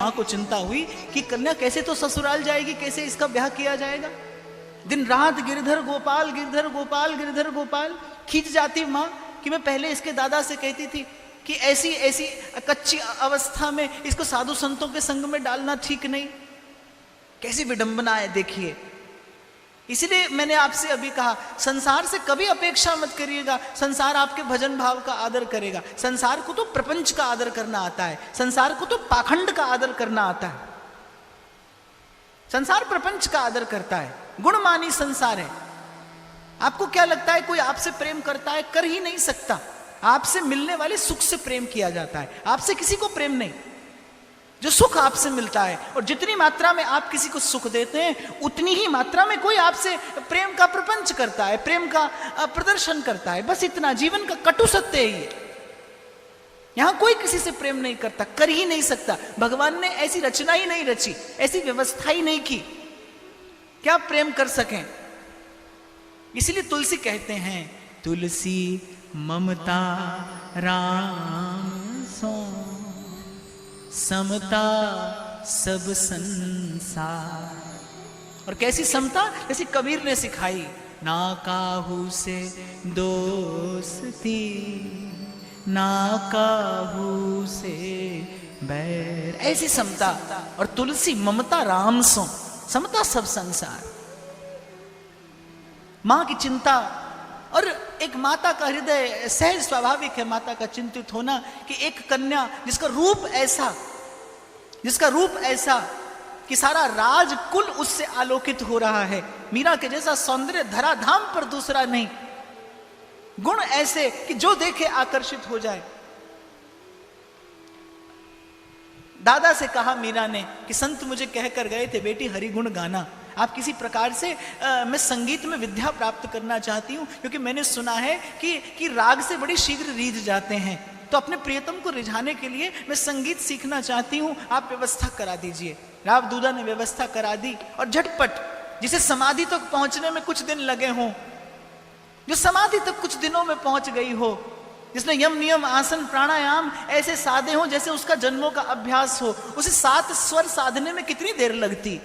माँ को चिंता हुई कि कन्या कैसे तो ससुराल जाएगी, कैसे इसका ब्याह किया जाएगा। दिन रात गिरधर गोपाल गिरधर गोपाल गिरधर गोपाल खींच जाती माँ कि मैं पहले इसके दादा से कहती थी कि ऐसी ऐसी कच्ची अवस्था में इसको साधु संतों के संग में डालना ठीक नहीं। कैसी विडंबना है देखिए। इसलिए मैंने आपसे अभी कहा, संसार से कभी अपेक्षा मत करिएगा संसार आपके भजन भाव का आदर करेगा। संसार को तो प्रपंच का आदर करना आता है, संसार को तो पाखंड का आदर करना आता है। संसार प्रपंच का आदर करता है, गुणमानी संसार है। आपको क्या लगता है कोई आपसे प्रेम करता है? कर ही नहीं सकता। आपसे मिलने वाले सुख से प्रेम किया जाता है, आपसे किसी को प्रेम नहीं। जो सुख आपसे मिलता है और जितनी मात्रा में आप किसी को सुख देते हैं उतनी ही मात्रा में कोई आपसे प्रेम का प्रपंच करता है, प्रेम का प्रदर्शन करता है। बस इतना, जीवन का कटु सत्य है ये। यहां कोई किसी से प्रेम नहीं करता, कर ही नहीं सकता। भगवान ने ऐसी रचना ही नहीं रची, ऐसी व्यवस्था ही नहीं की क्या प्रेम कर सकें। इसलिए तुलसी कहते हैं, तुलसी ममता राम सो समता सब संसार। और कैसी समता? जैसी कबीर ने सिखाई, ना काहू से दोस्ती ना काहू से बैर। ऐसी समता। और तुलसी ममता राम सो समता सब संसार। मां की चिंता। और एक माता का हृदय सहज स्वाभाविक है माता का चिंतित होना कि एक कन्या जिसका रूप ऐसा कि सारा राजकुल उससे आलोकित हो रहा है। मीरा के जैसा सौंदर्य धराधाम पर दूसरा नहीं। गुण ऐसे कि जो देखे आकर्षित हो जाए। दादा से कहा मीरा ने कि संत मुझे कहकर गए थे, बेटी हरि गुण गाना। आप किसी प्रकार से मैं संगीत में विद्या प्राप्त करना चाहती हूँ, क्योंकि मैंने सुना है कि राग से बड़ी शीघ्र रीझ जाते हैं। तो अपने प्रियतम को रिझाने के लिए मैं संगीत सीखना चाहती हूँ, आप व्यवस्था करा दीजिए। राव दूदा ने व्यवस्था करा दी। और झटपट, जिसे समाधि तक पहुंचने में कुछ दिन लगे हों, जो समाधि तक कुछ दिनों में पहुंच गई हो, जिसने यम नियम आसन प्राणायाम ऐसे साधे हो जैसे उसका जन्मों का अभ्यास हो, उसे 7 स्वर साधने में कितनी देर लगती।